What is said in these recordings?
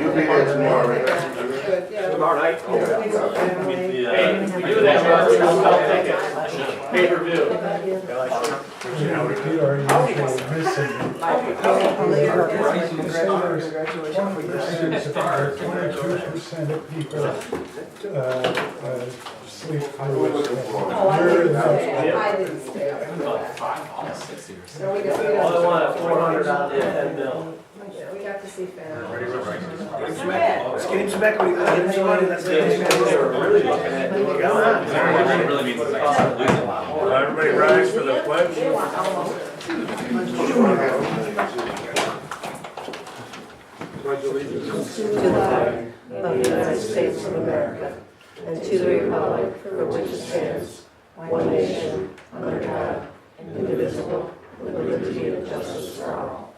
You'll be there tomorrow, right? Tomorrow night? We do that, I'll take it. Pay-per-view. Sleep I didn't stay up for that. Almost 60 or so. No, we got All I want is 400 out there, 10 mil. yeah, we got to see family. Let's get him some equity, let's get him some money, that's They were really looking at doing it. It really means it's like start losing a lot more. Everybody rise for the pledge. To the flag of the United States of America, and to the republic for which it stands, one nation, under God, indivisible, with liberty and justice for all.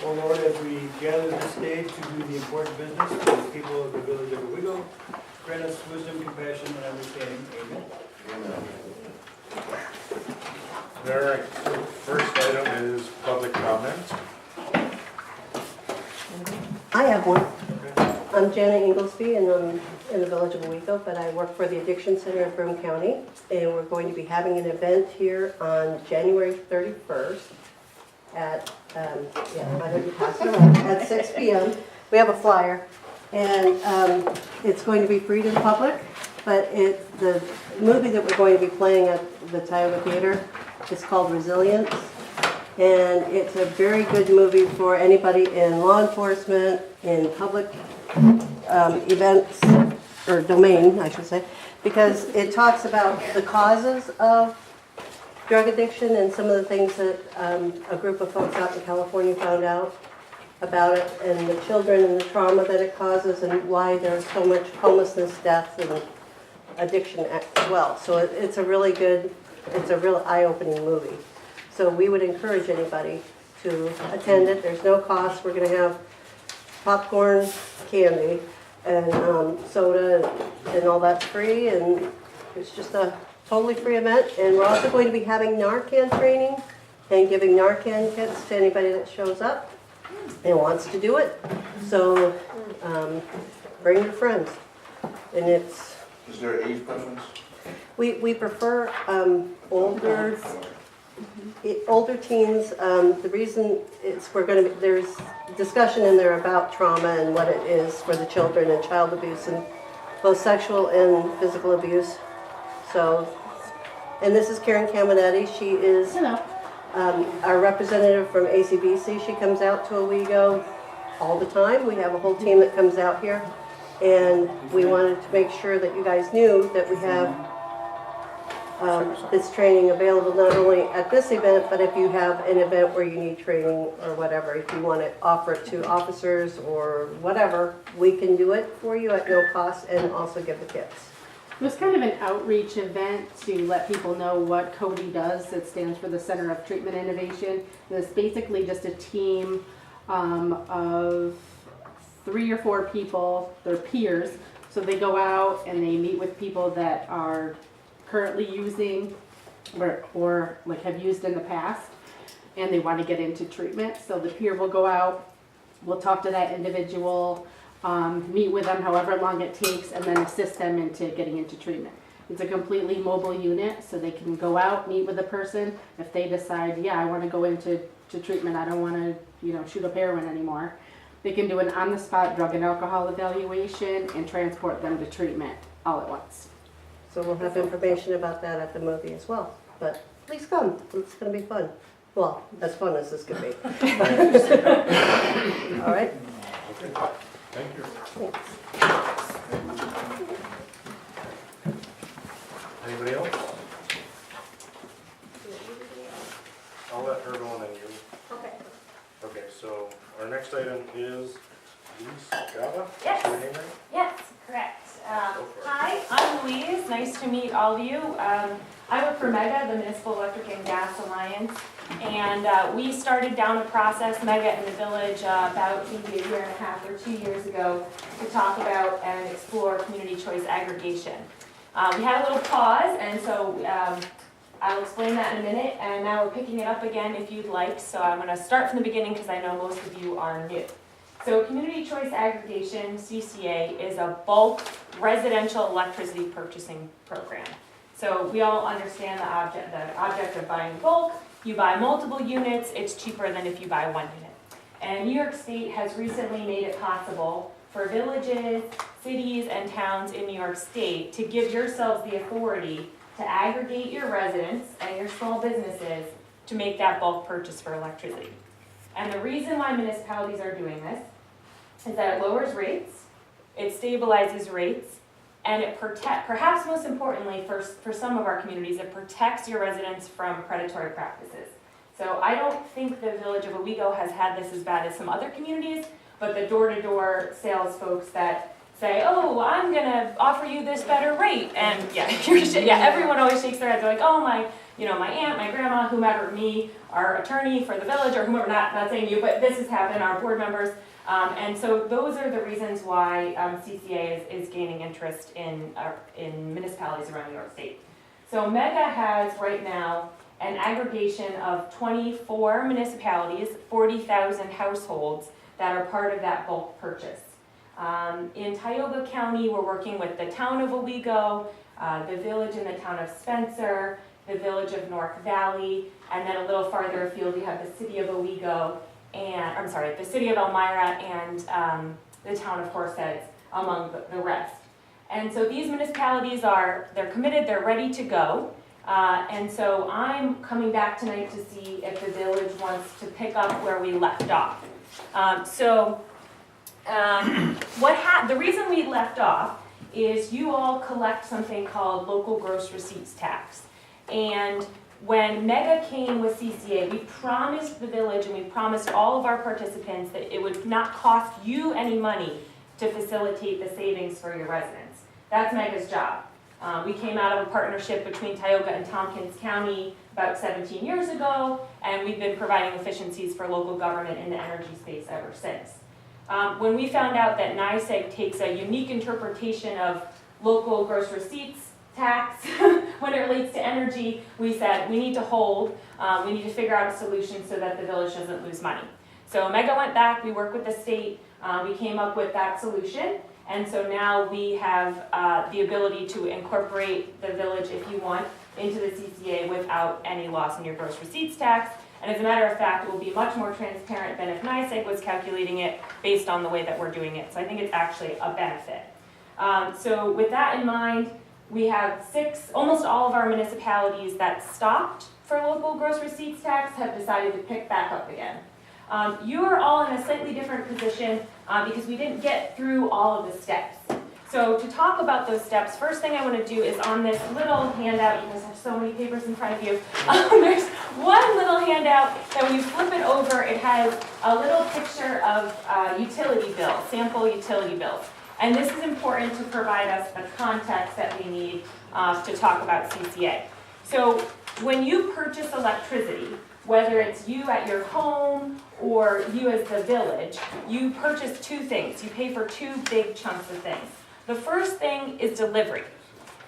Oh Lord, as we gather this day to do the important business for the people of the village of Owego, grant us wisdom, compassion, and understanding. Amen. All right, so first item is public comment. I have one. I'm Janet Inglesby, and I'm in the village of Owego, but I work for the Addiction Center in Broome County, and we're going to be having an event here on January 31st at, I heard you pass it around, at 6 p.m. We have a flyer, and it's going to be free to the public, but the movie that we're going to be playing at the Tioga Theater is called Resilience. And it's a very good movie for anybody in law enforcement, in public events, or domain, I should say, because it talks about the causes of drug addiction and some of the things that a group of folks out in California found out about it, and the children and the trauma that it causes, and why there's so much homelessness, death, and addiction as well. So it's a really good, it's a real eye-opening movie. So we would encourage anybody to attend it. There's no cost. We're going to have popcorn, candy, and soda, and all that's free. And it's just a totally free event. And we're also going to be having Narcan training and giving Narcan kits to anybody that shows up and wants to do it. So bring your friends. And it's... Is there an age preference? We prefer older teens. The reason there's discussion in there about trauma and what it is for the children and child abuse, and both sexual and physical abuse. So, and this is Karen Caminetti. She is our representative from ACBC. She comes out to Owego all the time. We have a whole team that comes out here, and we wanted to make sure that you guys knew that we have this training available not only at this event, but if you have an event where you need training or whatever, if you want to offer it to officers or whatever, we can do it for you at no cost and also give the kits. It was kind of an outreach event to let people know what CODI does. It stands for the Center of Treatment Innovation. It's basically just a team of 3 or 4 people, they're peers, so they go out and they meet with people that are currently using or like have used in the past, and they want to get into treatment. So the peer will go out, we'll talk to that individual, meet with them however long it takes, and then assist them into getting into treatment. It's a completely mobile unit, so they can go out, meet with a person. If they decide, yeah, I want to go into treatment, I don't want to, shoot up heroin anymore, they can do an on-the-spot drug and alcohol evaluation and transport them to treatment all at once. So we'll have information about that at the movie as well. But please come, it's going to be fun. Well, as fun as this could be. All right? Thank you. Thanks. Anybody else? I'll let her go on and you. Okay. Okay, so our next item is Louise Gava. Yes. Is your name right? Yes, correct. Hi, I'm Louise. Nice to meet all of you. I work for MEGA, the Municipal Electric and Gas Alliance. And we started down a process, Mega in the village, about maybe a year and a half or 2 years ago, to talk about and explore community choice aggregation. We had a little pause, and so I'll explain that in a minute, and now we're picking it up again if you'd like. So I'm going to start from the beginning because I know most of you are new. So community choice aggregation, CCA, is a bulk residential electricity purchasing program. So we all understand the object of buying bulk. You buy multiple units, it's cheaper than if you buy one unit. And New York State has recently made it possible for villages, cities, and towns in New York State to give yourselves the authority to aggregate your residents and your small businesses to make that bulk purchase for electricity. And the reason why municipalities are doing this is that it lowers rates, it stabilizes rates, and it perhaps most importantly for some of our communities, it protects your residents from predatory practices. So I don't think the village of Owego has had this as bad as some other communities, but the door-to-door sales folks that say, oh, I'm gonna offer you this better rate, and everyone always shakes their head. They're like, oh, my aunt, my grandma, whomever, me, our attorney for the village, or whomever, not saying you, but this has happened, our board members. And so those are the reasons why CCA is gaining interest in municipalities around New York State. So Mega has right now an aggregation of 24 municipalities, 40,000 households that are part of that bulk purchase. In Tioga County, we're working with the town of Owego, the village and the town of Spencer, the village of North Valley, and then a little farther afield we have the city of Owego, the city of Elmira and the town of Horseheads, among the rest. And so these municipalities they're committed, they're ready to go. And so I'm coming back tonight to see if the village wants to pick up where we left off. The reason we left off is you all collect something called local gross receipts tax. And when Mega came with CCA, we promised the village and we promised all of our participants that it would not cost you any money to facilitate the savings for your residents. That's Mega's job. We came out of a partnership between Tioga and Tompkins County about 17 years ago, and we've been providing efficiencies for local government in the energy space ever since. When we found out that NYSEG takes a unique interpretation of local gross receipts tax when it relates to energy, we said we need to hold, we need to figure out a solution so that the village doesn't lose money. So Mega went back, we worked with the state, we came up with that solution, and so now we have the ability to incorporate the village, if you want, into the CCA without any loss in your gross receipts tax. And as a matter of fact, it will be much more transparent than if NYSEG was calculating it based on the way that we're doing it. So I think it's actually a benefit. So with that in mind, we have almost all of our municipalities that stopped for local gross receipts tax have decided to pick back up again. You are all in a slightly different position because we didn't get through all of the steps. So to talk about those steps, first thing I want to do is on this little handout, you guys have so many papers in front of you, there's one little handout that when you flip it over, it has a little picture of utility bills, sample utility bills. And this is important to provide us the context that we need to talk about CCA. So when you purchase electricity, whether it's you at your home or you as the village, you purchase two things. You pay for two big chunks of things. The first thing is delivery,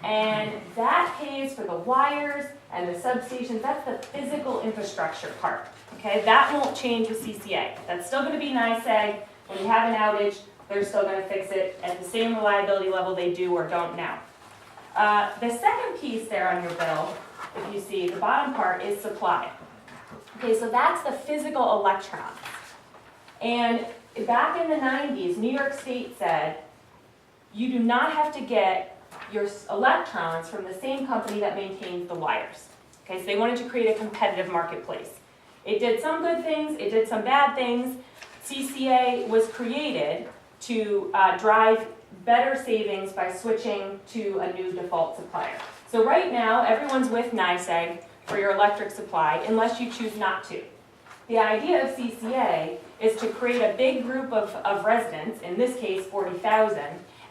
and that pays for the wires and the substations. That's the physical infrastructure part, okay? That won't change with CCA. That's still going to be NYSEG. When you have an outage, they're still going to fix it at the same reliability level they do or don't now. The second piece there on your bill, if you see, the bottom part is supply. Okay, so that's the physical electrons. And back in the 90s, New York State said, you do not have to get your electrons from the same company that maintains the wires. Okay, so they wanted to create a competitive marketplace. It did some good things, it did some bad things. CCA was created to drive better savings by switching to a new default supplier. So right now, everyone's with NYSEG for your electric supply, unless you choose not to. The idea of CCA is to create a big group of residents, in this case 40,000,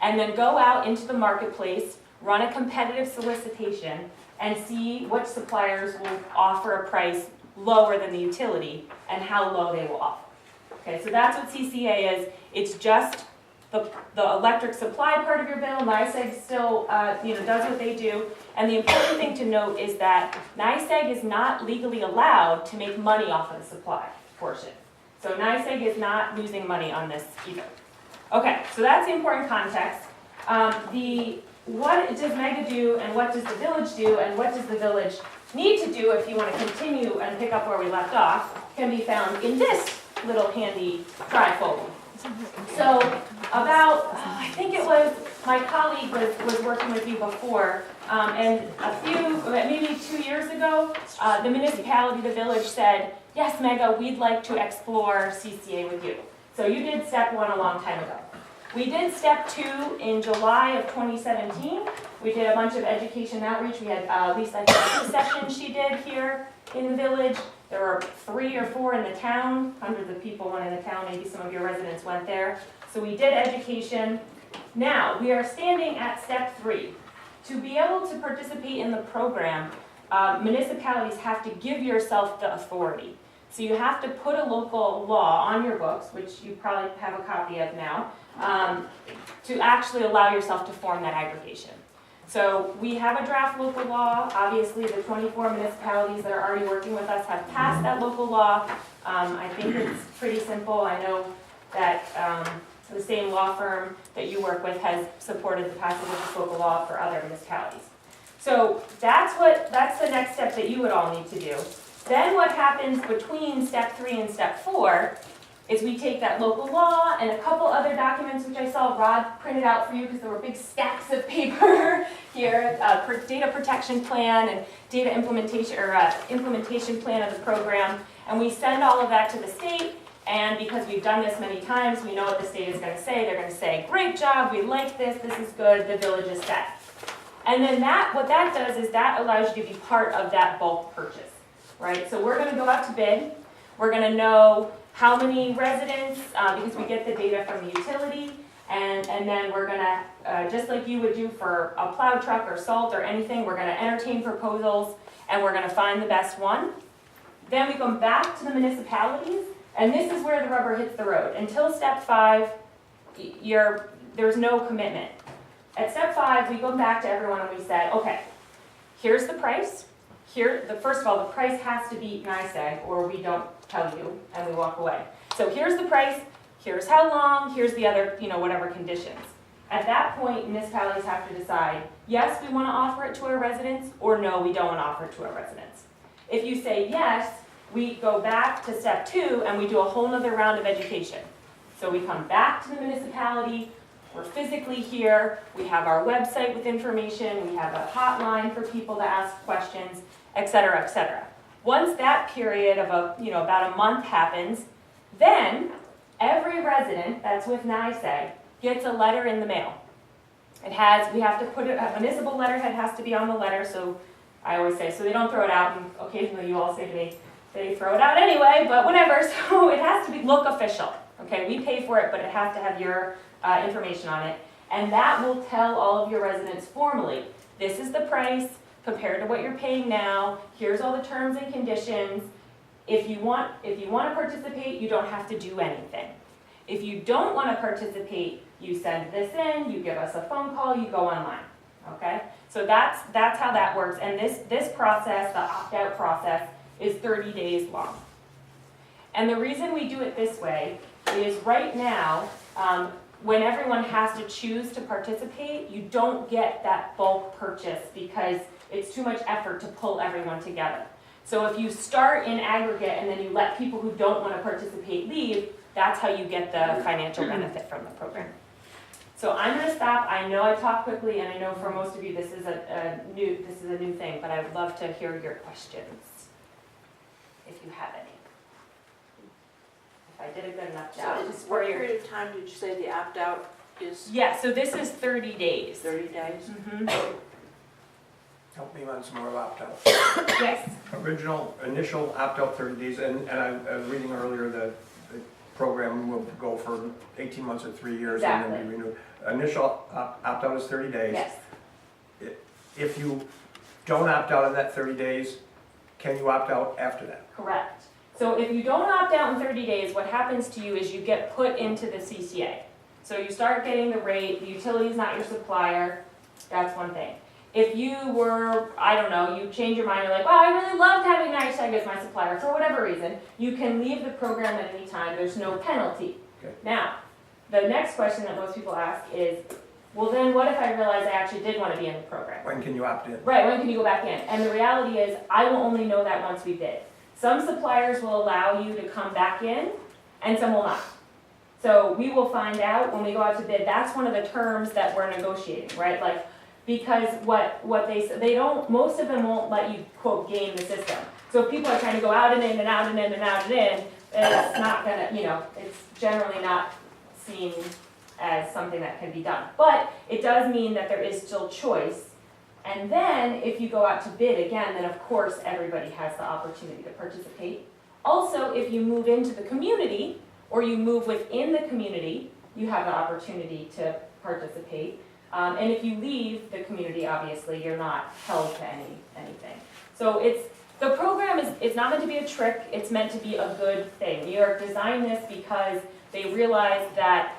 and then go out into the marketplace, run a competitive solicitation, and see which suppliers will offer a price lower than the utility and how low they will offer. Okay, so that's what CCA is. It's just the electric supply part of your bill. NYSEG still does what they do. And the important thing to note is that NYSEG is not legally allowed to make money off of the supply portion. So NYSEG is not losing money on this either. Okay, so that's the important context. What does MEGA do and what does the village do and what does the village need to do if you want to continue and pick up where we left off can be found in this little handy trifold. So about, I think it was, my colleague was working with you before, and maybe 2 years ago, the municipality, the village said, yes, MEGA, we'd like to explore CCA with you. So you did step 1 a long time ago. We did step 2 in July of 2017. We did a bunch of education outreach. We had Lisa, I think, 2 sessions she did here in the village. There were 3 or 4 in the town. Hundreds of people went in the town. Maybe some of your residents went there. So we did education. Now, we are standing at step 3. To be able to participate in the program, municipalities have to give yourself the authority. So you have to put a local law on your books, which you probably have a copy of now, to actually allow yourself to form that aggregation. So we have a draft local law. Obviously, the 24 municipalities that are already working with us have passed that local law. I think it's pretty simple. I know that the same law firm that you work with has supported the passage of this local law for other municipalities. So that's the next step that you would all need to do. Then what happens between step 3 and step 4 is we take that local law and a couple other documents which I saw Rod printed out for you because there were big stacks of paper here, data protection plan and data implementation implementation plan of the program, and we send all of that to the state. And because we've done this many times, we know what the state is going to say. They're going to say, great job, we like this is good, the village is set. And then what that does is that allows you to be part of that bulk purchase, right? So we're going to go out to bid. We're going to know how many residents, because we get the data from the utility, and then we're going to, just like you would do for a plow truck or salt or anything, we're going to entertain proposals, and we're going to find the best one. Then we come back to the municipalities, and this is where the rubber hits the road. Until step 5, there's no commitment. At step 5, we go back to everyone and we said, okay, here's the price. First of all, the price has to beat NYSEG or we don't tell you and we walk away. So here's the price, here's how long, here's the other, whatever conditions. At that point, municipalities have to decide, yes, we want to offer it to our residents, or no, we don't want to offer it to our residents. If you say yes, we go back to step 2 and we do a whole nother round of education. So we come back to the municipality, we're physically here, we have our website with information, we have a hotline for people to ask questions, et cetera, et cetera. Once that period of about a month happens, then every resident that's with NYSEG gets a letter in the mail. We have to put a municipal letterhead has to be on the letter, so I always say, so they don't throw it out, and occasionally you all say to me, they throw it out anyway, but whatever, so it has to look official, okay? We pay for it, but it has to have your information on it, and that will tell all of your residents formally, this is the price compared to what you're paying now, here's all the terms and conditions. If you want to participate, you don't have to do anything. If you don't want to participate, you send this in, you give us a phone call, you go online, okay? So that's how that works, and this process, the opt-out process, is 30 days long. And the reason we do it this way is right now, when everyone has to choose to participate, you don't get that bulk purchase because it's too much effort to pull everyone together. So if you start in aggregate and then you let people who don't want to participate leave, that's how you get the financial benefit from the program. So I'm going to stop. I know I talk quickly, and I know for most of you this is a new thing, but I would love to hear your questions, if you have any. If I did a good enough job. So what period of time did you say the opt-out is? Yeah, so this is 30 days. 30 days? Mm-hmm. Help me on some more opt-out. Yes. Initial opt-out 30 days, and I was reading earlier that the program will go for 18 months or 3 years and then be renewed. Initial opt-out is 30 days. Yes. If you don't opt out in that 30 days, can you opt out after that? Correct. So if you don't opt out in 30 days, what happens to you is you get put into the CCA. So you start getting the rate, the utility is not your supplier, that's one thing. If you were, I don't know, you change your mind, you're like, wow, I really loved having NYSEG as my supplier, for whatever reason, you can leave the program at any time, there's no penalty. Okay. Now, the next question that most people ask is, well then what if I realize I actually did want to be in the program? When can you opt in? Right, when can you go back in? And the reality is, I will only know that once we bid. Some suppliers will allow you to come back in, and some will not. So we will find out when we go out to bid, that's one of the terms that we're negotiating, right? Like, because what they don't, most of them won't let you, quote, game the system. So if people are trying to go out and in and out and in and out and in, it's not gonna, it's generally not seen as something that can be done. But it does mean that there is still choice. And then if you go out to bid again, then of course everybody has the opportunity to participate. Also, if you move into the community or you move within the community, you have the opportunity to participate. And if you leave the community, obviously, you're not held to anything. So the program is not meant to be a trick, it's meant to be a good thing. New York designed this because they realized that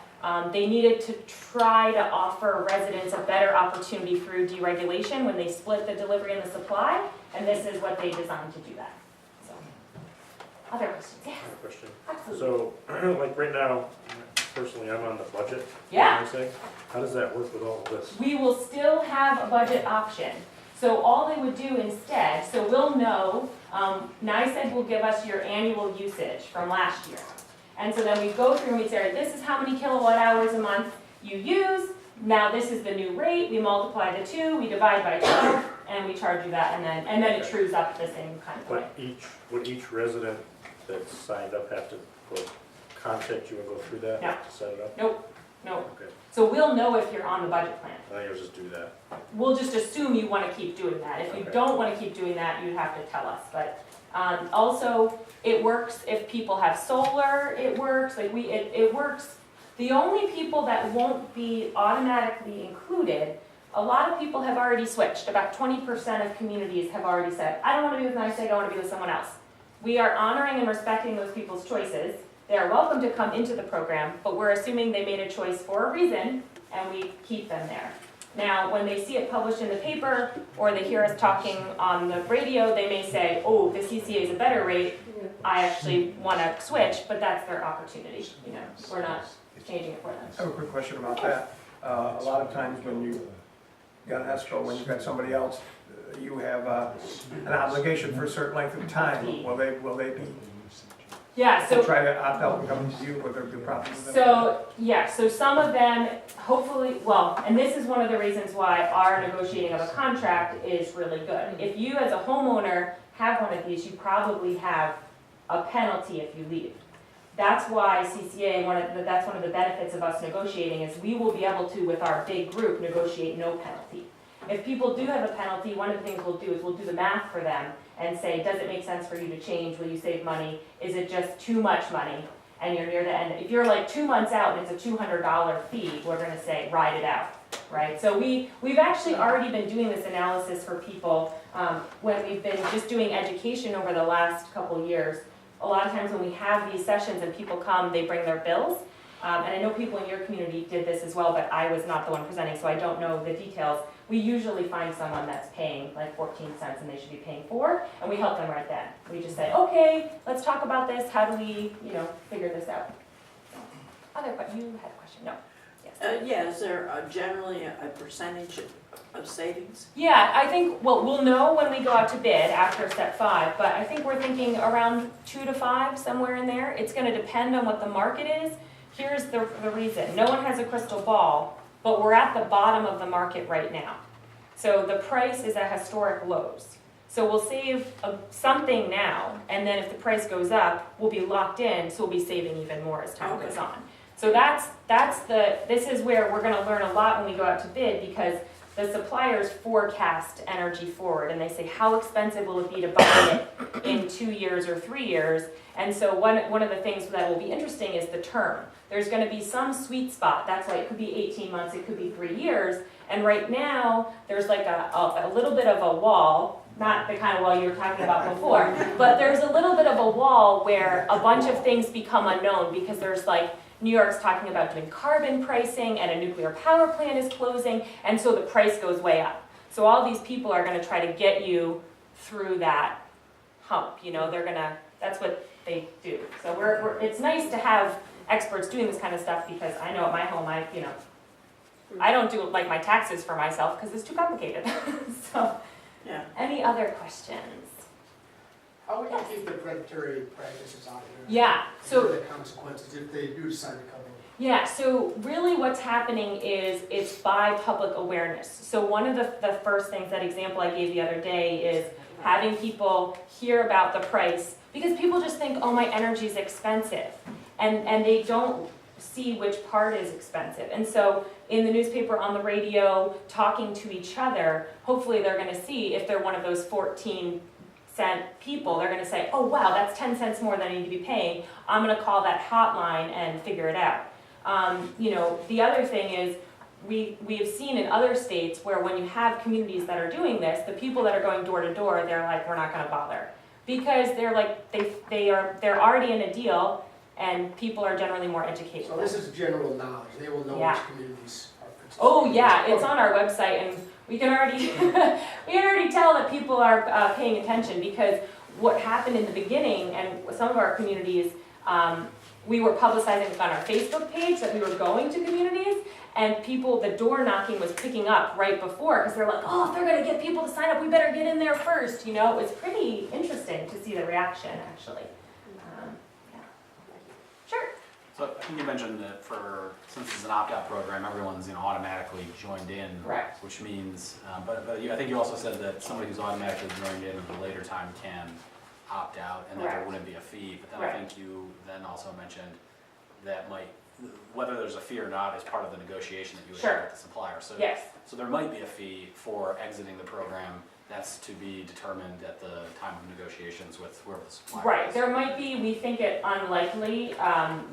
they needed to try to offer residents a better opportunity through deregulation when they split the delivery and the supply, and this is what they designed to do that. So, other questions? Yes, I have a question. absolutely. So, like right now, personally, I'm on the budget. Yeah. You know what I'm saying? How does that work with all of this? We will still have a budget option. So all they would do instead, so we'll know, NYSEG will give us your annual usage from last year. And so then we go through and we say, this is how many kilowatt hours a month you use. Now this is the new rate. We multiply the two, we divide by 12, and we charge you that, and then it trues up the same kind of way. But would each resident that's signed up have to go contact you and go through that? No. To set it up? No. Okay, So we'll know if you're on the budget plan. I think I'll just do that. We'll just assume you want to keep doing that. If you Okay. don't want to keep doing that, you have to tell us. But also, it works if people have solar, it works, it works. The only people that won't be automatically included, a lot of people have already switched. About 20% of communities have already said, I don't want to be with NYSEG, I want to be with someone else. We are honoring and respecting those people's choices. They are welcome to come into the program, but we're assuming they made a choice for a reason, and we keep them there. Now, when they see it published in the paper, or they hear us talking on the radio, they may say, oh, the CCA is a better rate, I actually want to switch, but that's their opportunity, we're not changing it for them. I have a quick question about that. A lot of times when you got an escrow, when you've got somebody else, you have an obligation for a certain length of time. Will they be Yeah, so. try to opt out and come to you with their property? So some of them, hopefully, and this is one of the reasons why our negotiating of a contract is really good. If you as a homeowner have one of these, you probably have a penalty if you leave. That's why CCA, that's one of the benefits of us negotiating is we will be able to, with our big group, negotiate no penalty. If people do have a penalty, one of the things we'll do is we'll do the math for them and say, does it make sense for you to change? Will you save money? Is it just too much money? And you're near the end. If you're like 2 months out and it's a $200 fee, we're gonna say, ride it out, right? So we've actually already been doing this analysis for people when we've been just doing education over the last couple years. A lot of times when we have these sessions and people come, they bring their bills. And I know people in your community did this as well, but I was not the one presenting, so I don't know the details. We usually find someone that's paying like 14 cents and they should be paying 4, and we help them right then. We just say, okay, let's talk about this. How do we, figure this out? Other questions? You had a question? No. Yes. Yeah, is there generally a percentage of savings? Yeah, I think, we'll know when we go out to bid after step 5, but I think we're thinking around 2 to 5, somewhere in there. It's gonna depend on what the market is. Here's the reason. No one has a crystal ball, but we're at the bottom of the market right now. So the price is at historic lows. So we'll save something now, and then if the price goes up, we'll be locked in, so we'll be saving even more as time goes on. So this is where we're gonna learn a lot when we go out to bid, because the suppliers forecast energy forward, and they say, how expensive will it be to buy it in 2 years or 3 years? And so one of the things that will be interesting is the term. There's gonna be some sweet spot, that's why it could be 18 months, it could be 3 years, and right now, there's like a little bit of a wall, not the kind of wall you were talking about before, but there's a little bit of a wall where a bunch of things become unknown, because there's like, New York's talking about doing carbon pricing, and a nuclear power plant is closing, and so the price goes way up. So all these people are gonna try to get you through that hump, you know, that's what they do. So it's nice to have experts doing this kind of stuff, because I know at my home, I don't do like my taxes for myself, because it's too complicated. So, Yeah. any other questions? How would you keep the predatory practices out here? Yeah, so. What are the consequences if they do decide to come in? Yeah, so really what's happening is it's by public awareness. So one of the first things, that example I gave the other day, is having people hear about the price, because people just think, oh, my energy is expensive, and they don't see which part is expensive. And so in the newspaper, on the radio, talking to each other, hopefully they're gonna see, if they're one of those 14-cent people, they're gonna say, oh wow, that's 10 cents more than I need to be paying. I'm gonna call that hotline and figure it out. The other thing is, we have seen in other states where when you have communities that are doing this, the people that are going door to door, they're like, we're not gonna bother. Because they're like, they're already in a deal, and people are generally more educated. So this is general knowledge, they will know Yeah. which communities are participating. Oh yeah, it's on our website, and we can already tell that people are paying attention, because what happened in the beginning, and some of our communities, we were publicizing on our Facebook page that we were going to communities, and people, the door knocking was picking up right before, because they're like, oh, if they're gonna get people to sign up, we better get in there first. You know, it was pretty interesting to see the reaction, actually. Yeah. Sure. So I think you mentioned that since it's an opt-out program, everyone's automatically joined in. Correct. Which means, but I think you also said that somebody who's automatically joined in at a later time can opt out, and that there Correct. wouldn't be a fee. But then Right. I think you then also mentioned that whether there's a fee or not is part of the negotiation that you would Sure. have with the supplier. So, Yes. so there might be a fee for exiting the program. That's to be determined at the time of negotiations with whoever the supplier Right, is. there might be, we think it unlikely,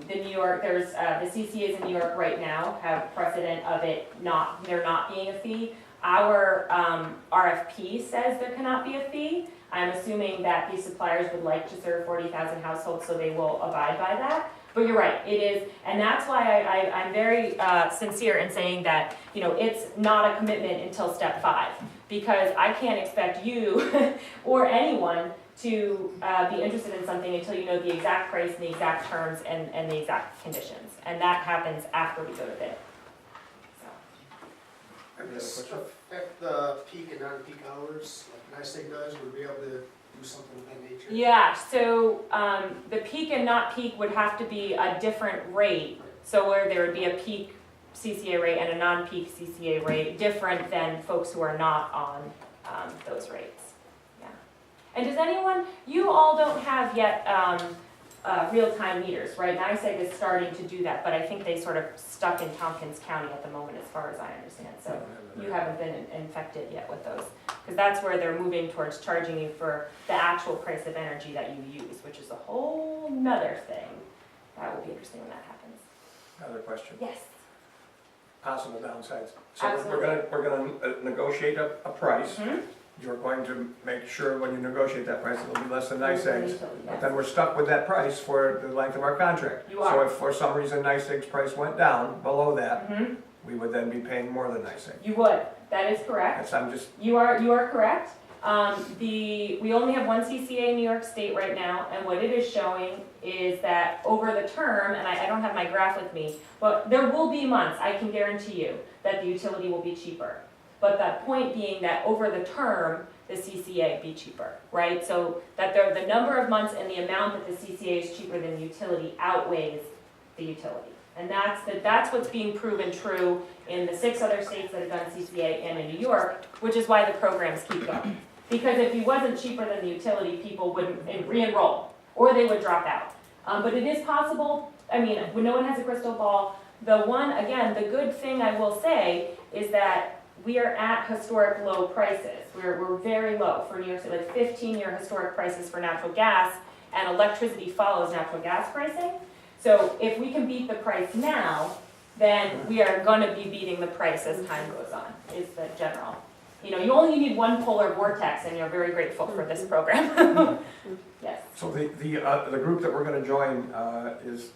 there's the CCAs in New York right now have precedent of there not being a fee. Our RFP says there cannot be a fee. I'm assuming that these suppliers would like to serve 40,000 households, so they will abide by that. But you're right, it is, and that's why I'm very sincere in saying that, it's not a commitment until step 5. Because I can't expect you or anyone to be interested in something until you know the exact price and the exact terms and the exact conditions. And that happens after we go to bid. So. Would this affect the peak and non-peak hours, like NICEAG does, would we be able to do something of that nature? Yeah, so the peak and not peak would have to be a different rate. So where there would be a peak CCA rate and a non-peak CCA rate, different than folks who are not on those rates. Yeah. And does anyone, you all don't have yet real-time meters, right? NICEAG is starting to do that, but I think they sort of stuck in Tompkins County at the moment, as far as I understand. So you haven't been infected yet with those, because that's where they're moving towards charging you for the actual price of energy that you use, which is a whole nother thing. That will be interesting when that happens. Another question. Yes. Possible downsides. So Absolutely. we're gonna negotiate a price. Mhm. You're going to make sure when you negotiate that price, it'll be less than NICEAG's. Yes. But then we're stuck with that price for the length of our contract. You are. So if for some reason NICEAG's price went down below that, Mhm. we would then be paying more than NICEAG. You would. That is correct. That's, I'm just, You are correct. We only have one CCA in New York State right now, and what it is showing is that over the term, and I don't have my graph with me, but there will be months, I can guarantee you, that the utility will be cheaper. But the point being that over the term, the CCA be cheaper, right? So that the number of months and the amount that the CCA is cheaper than the utility outweighs the utility. And that's what's being proven true in the 6 other states that have done CCA and in New York, which is why the programs keep going. Because if he wasn't cheaper than the utility, people wouldn't re-enroll, or they would drop out. But it is possible, when no one has a crystal ball, the good thing I will say is that we are at historic low prices. We're very low for New York City, like 15-year historic prices for natural gas, and electricity follows natural gas pricing. So if we can beat the price now, then we are gonna be beating the price as time goes on, is the general. You know, you only need one polar vortex and you're very grateful for this program. Yes. So the group that we're gonna join is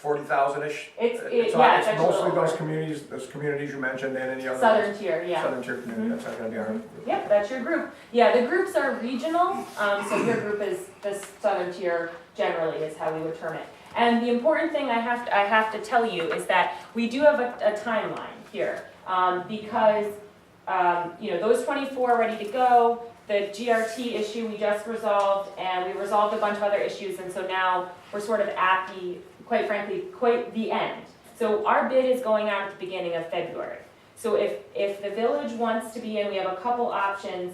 40,000-ish? It's It's actually mostly lower. those communities you mentioned and any other? Southern tier, yeah. Southern tier community, that's not gonna be our group. Yep, that's your group. Yeah, the groups are regional, so your group is the southern tier generally is how we would term it. And the important thing I have to tell you is that we do have a timeline here, because you know, those 24 are ready to go. The GRT issue we just resolved, and we resolved a bunch of other issues, and so now we're sort of at the, quite frankly, quite the end. So our bid is going out at the beginning of February. So if the village wants to be in, we have a couple options,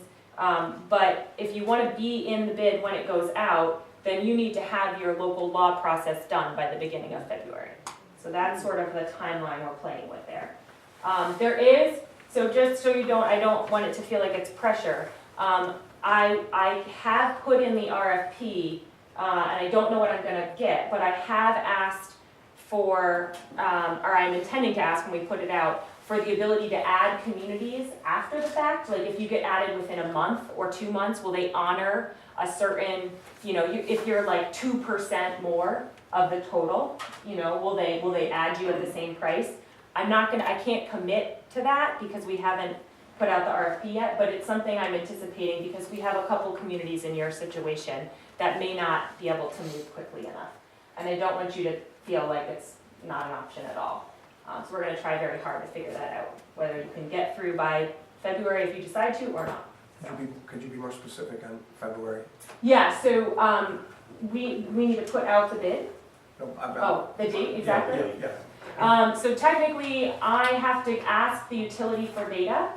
but if you want to be in the bid when it goes out, then you need to have your local law process done by the beginning of February. So that's sort of the timeline we're playing with there. There is, so just so you don't, I don't want it to feel like it's pressure. I have put in the RFP, and I don't know what I'm gonna get, but I have asked for, or I'm intending to ask when we put it out, for the ability to add communities after the fact. Like if you get added within a month or 2 months, will they honor a certain, you know, if you're like 2% more of the total, you know, will they add you at the same price? I can't commit to that because we haven't put out the RFP yet, but it's something I'm anticipating because we have a couple communities in your situation that may not be able to move quickly enough. And I don't want you to feel like it's not an option at all. So we're gonna try very hard to figure that out, whether you can get through by February if you decide to or not. Could you be more specific on February? Yeah, so we need to put out the bid. No, Oh, the date, exactly? Yeah. So technically, I have to ask the utility for data,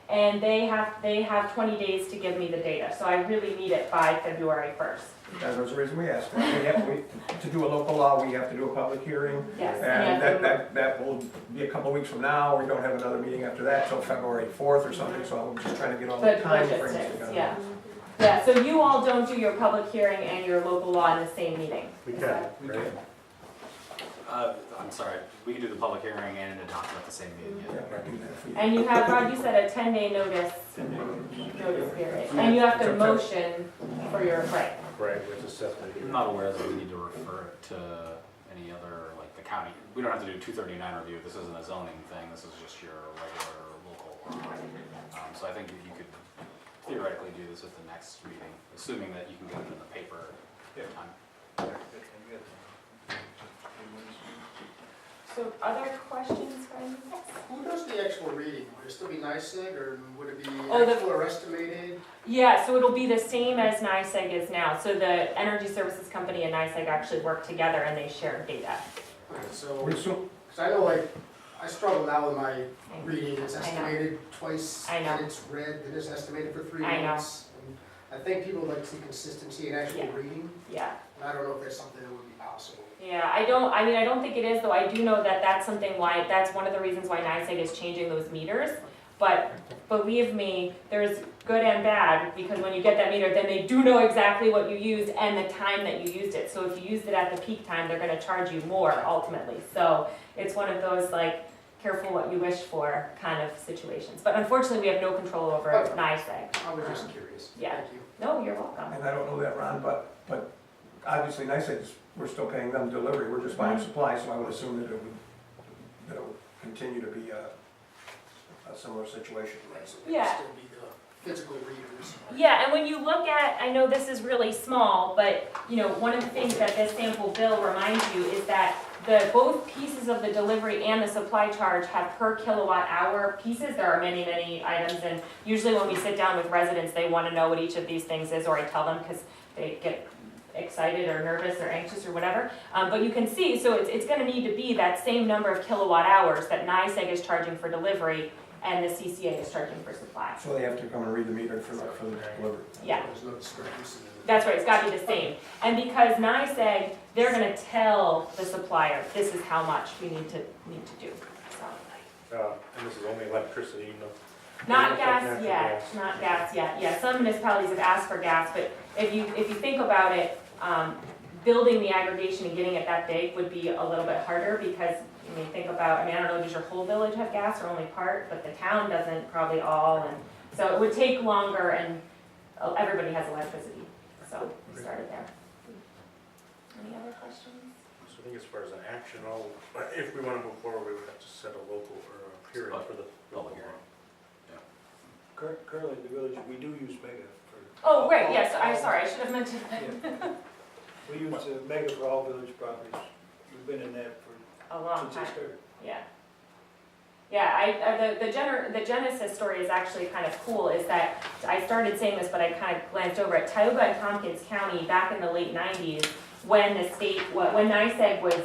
and they have 20 days to give me the data. So I really need it by February 1st. That's the reason we asked. To do a local law, we have to do a public hearing. Yes. And that will be a couple weeks from now. We don't have another meeting after that till February 4th or something, so I'm just trying to get all the time frames logistics, together. yeah. Yeah, so you all don't do your public hearing and your local law in the same meeting. We Is can, that- right? I'm sorry, we can do the public hearing and adopt it at the same meeting, Yeah, yeah. I can do that for you. And you have, Rod, you said a 10-day notice period. And you have to motion for your, right. Right, which is set. I'm not aware that we need to refer it to any other, like the county. We don't have to do 239 review. This isn't a zoning thing. This is just your regular local law. So I think that you could theoretically do this at the next meeting, assuming that you can get it in the paper in time. So other questions, guys? Who does the actual reading? Would it still be NICEAG or would it be Oh, the- actual or estimated? Yeah, so it'll be the same as NICEAG is now. So the Energy Services Company and NICEAG actually work together and they share data. So, We assume, because I know like, I struggle now with my reading, it's I know. estimated twice, I know. and it's read, then it's estimated for 3 I know. months. And I think people like to see consistency in actual Yeah. reading, Yeah. and I don't know if that's something that would be possible. Yeah, I don't think it is, though I do know that that's something why, that's one of the reasons why NICEAG is changing those meters. But believe me, there's good and bad, because when you get that meter, then they do know exactly what you used and the time that you used it. So if you used it at the peak time, they're gonna charge you more ultimately. So it's one of those like, careful what you wish for kind of situations. But unfortunately, we have no control over NICEAG. I was just curious. Yeah. Thank you. No, you're welcome. and I don't know that, Ron, but obviously NICEAG, we're still paying them delivery. We're just buying supplies, so I would assume that it would continue to be a similar situation. Right, so Yeah. it'd still be the physical readers. Yeah, and when you look at, I know this is really small, but you know, one of the things that this sample bill reminds you is that both pieces of the delivery and the supply charge have per kilowatt hour pieces. There are many, many items, and usually when we sit down with residents, they want to know what each of these things is, or I tell them because they get excited or nervous or anxious or whatever. But you can see, so it's going to need to be that same number of kilowatt hours that NICEAG is charging for delivery and the CCA is charging for supply. So they have to come and read the meter for the delivery. Yeah. There's no discrepancy. That's right, it's gotta be the same. And because NICEAG, they're gonna tell the supplier, this is how much we need to do, so. And this is only electricity, no? Not gas Natural yet, gas. not gas yet. Yeah, some municipalities have asked for gas, but if you think about it, building the aggregation and getting it that big would be a little bit harder because, I mean, think about, I mean, I don't know, does your whole village have gas or only part? But the town doesn't, probably all, and so it would take longer and everybody has electricity, so we started there. Any other questions? So I think as far as an action, if we want to move forward, we would have to set a local or a hearing for the Public hearing. Currently, the village, we do use Mega for. Oh, right, yes, sorry, I should have mentioned that. Yeah. We use Mega for all village properties. We've been in that for, A long since time. it started. Yeah. Yeah, the genesis story is actually kind of cool, is that I started saying this, but I kind of glanced over it. Tioga and Tompkins County, back in the late 90s, when NYSEG was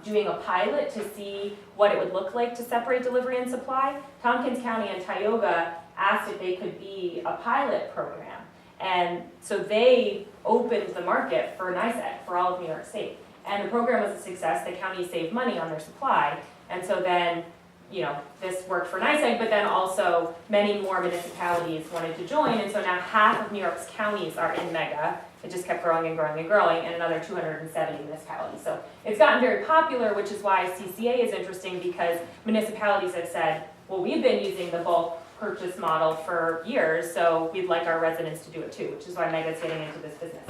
doing a pilot to see what it would look like to separate delivery and supply, Tompkins County and Tioga asked if they could be a pilot program. And so they opened the market for NYSEG, for all of New York State. And the program was a success. The county saved money on their supply. And so then, you know, this worked for NYSEG, but then also many more municipalities wanted to join. And so now half of New York's counties are in Mega. It just kept growing and growing and growing, and another 270 municipalities. So it's gotten very popular, which is why CCA is interesting, because municipalities have said, well, we've been using the bulk purchase model for years, so we'd like our residents to do it too, which is why Mega's getting into this business.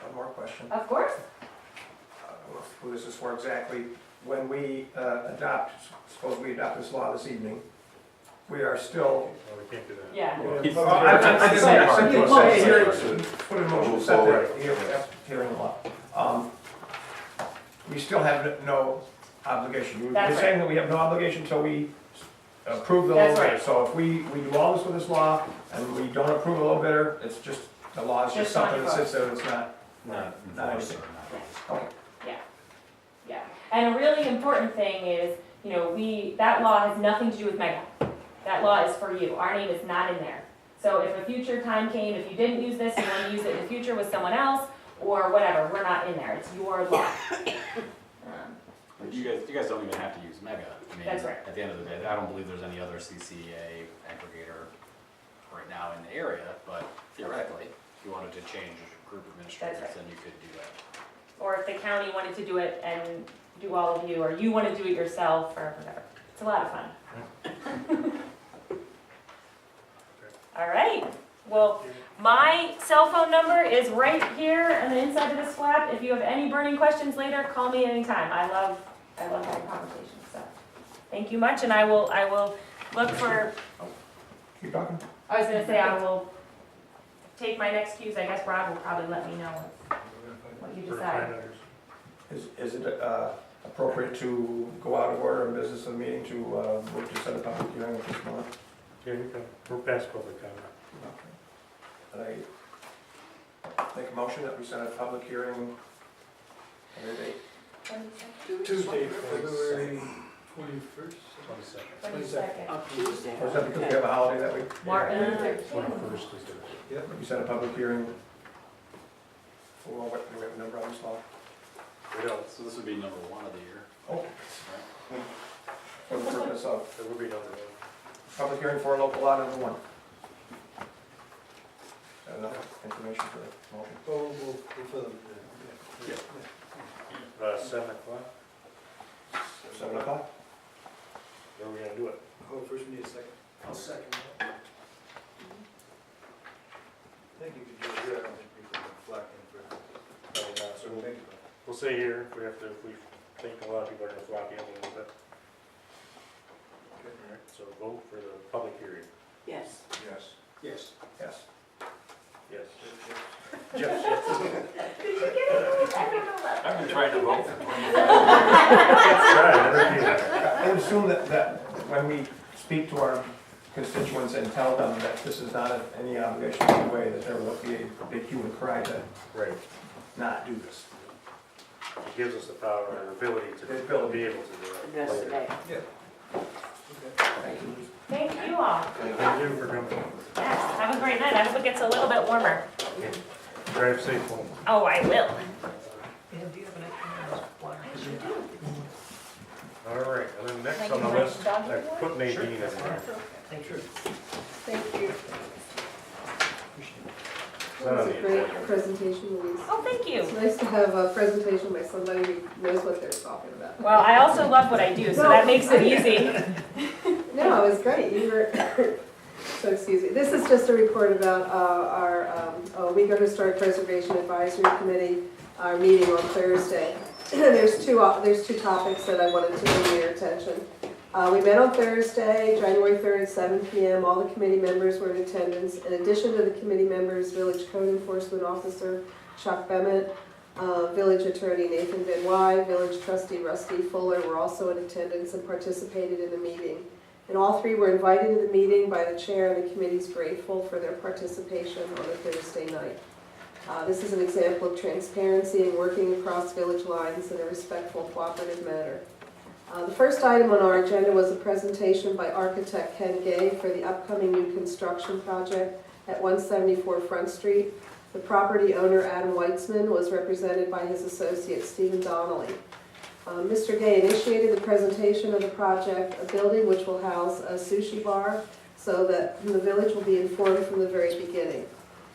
One more question. Of course. I don't know who this is for exactly. When we suppose we adopt this law this evening, we are still. No, we can't do that. Yeah. I'm just saying, put in motion, set the hearing law. We still have no obligation. You're That's saying that we have no obligation until we approve the That's low bidder. right. So if we do all this with this law and we don't approve the low bidder, it's just, the law is just Just on something that your sits there, it's not. Not anything. Okay. Yeah. And a really important thing is, you know, that law has nothing to do with Mega. That law is for you. Our name is not in there. So if a future time came, if you didn't use this, you want to use it in the future with someone else, or whatever, we're not in there. It's your law. But you guys don't even have to use Mega. I mean, That's right. At the end of the day, I don't believe there's any other CCA aggregator right now in the area, but theoretically, if you wanted to change group administrators, That's right. then you could do that. Or if the county wanted to do it and do all of you, or you want to do it yourself, or whatever. It's a lot of fun. All right. Well, my cell phone number is right here on the inside of this flap. If you have any burning questions later, call me anytime. I love having conversations. So, thank you much, and I will look for. Keep talking. I was gonna say I will take my next cues. I guess Rob will probably let me know what you For decide. finance. Is it appropriate to go out of order in business of the meeting to move to set a public hearing at this moment? Yeah, you can, we're past public comment. Okay. I make a motion that we set a public hearing at a date. Tuesday, February 21st. 22nd. 22nd. Tuesday. Or is that because we have a holiday that week? Martin Luther King. 21st is the. We set a public hearing for, what, do we have a number on this law? We don't, So this would be number 1 of the year, Oh, right? for the purpose of there will be another one. public hearing for local law number 1. Enough information for the motion. Oh, we'll fill it. Yeah. 7 o'clock, 7 o'clock? where are we gonna do it? Oh, first we need a second. I'll second that. I think you could do it. I don't think people can flock in for. So we'll say here, if we think a lot of people are gonna flock in a little bit. All right, so vote for the public hearing. Yes. Yes. Yes. Yes. Yes. Did you get it? I don't know that. I've been trying to vote for 20 I would assume that when we speak to our constituents and tell them that this is not any obligation in any way, that there will be a big hue and cry to Right, not do this. it gives us the power and ability to The ability. be able to do it. Investigate. Thank you. Thank you all. Thank you for coming. Yes, have a great night. I hope it gets a little bit warmer. Drive safe home. Oh, I will. Oh, All right, and then next Thank on you the very list, much. I put Nadine in there. Thank you. Is that That on was the a great agenda? presentation, Louise. Oh, thank you. It's nice to have a presentation by somebody who knows what they're talking about. Well, I also love what I do, so that makes it easy. No, it was great. You were, so excuse me. This is just a report about our Uyghur Historic Preservation Advisory Committee, our meeting on Thursday. There's two topics that I wanted to bring to your attention. We met on Thursday, January 3rd at 7 p.m. All the committee members were in attendance. In addition to the committee members, Village Code Enforcement Officer Chuck Bemmett, Village Attorney Nathan Benoit, Village Trustee Rusty Fuller were also in attendance and participated in the meeting. And all three were invited to the meeting by the chair, and the committee's grateful for their participation on a Thursday night. This is an example of transparency and working across village lines in a respectful, cooperative manner. The first item on our agenda was a presentation by architect Ken Gay for the upcoming new construction project at 174 Front Street. The property owner, Adam Weitzman, was represented by his associate, Stephen Donnelly. Mr. Gay initiated the presentation of the project, a building which will house a sushi bar, so that the village will be informed from the very beginning.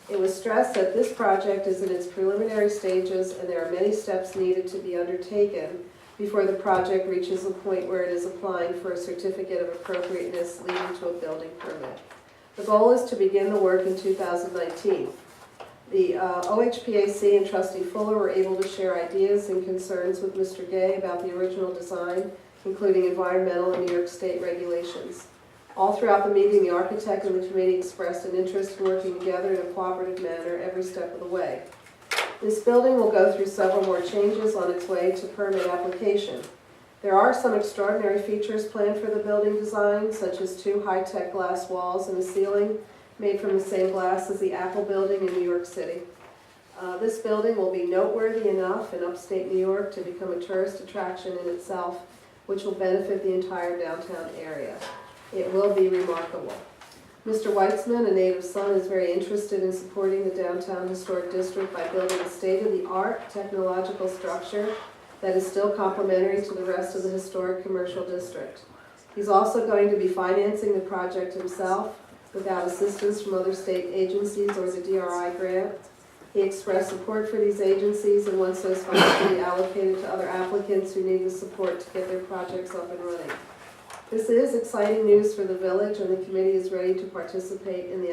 It was stressed that this project is in its preliminary stages and there are many steps needed to be undertaken before the project reaches a point where it is applying for a certificate of appropriateness leading to a building permit. The goal is to begin the work in 2019. The OHPAC and Trustee Fuller were able to share ideas and concerns with Mr. Gay about the original design, including environmental and New York State regulations. All throughout the meeting, the architect and the committee expressed an interest in working together in a cooperative manner every step of the way. This building will go through several more changes on its way to permit application. There are some extraordinary features planned for the building design, such as 2 high-tech glass walls and a ceiling made from the same glass as the Apple Building in New York City. This building will be noteworthy enough in upstate New York to become a tourist attraction in itself, which will benefit the entire downtown area. It will be remarkable. Mr. Weitzman, a native son, is very interested in supporting the downtown historic district by building a state-of-the-art technological structure that is still complementary to the rest of the historic commercial district. He's also going to be financing the project himself without assistance from other state agencies or the DRI grant. He expressed support for these agencies and wants those funds to be allocated to other applicants who need the support to get their projects up and running. This is exciting news for the village, and the committee is ready to participate in the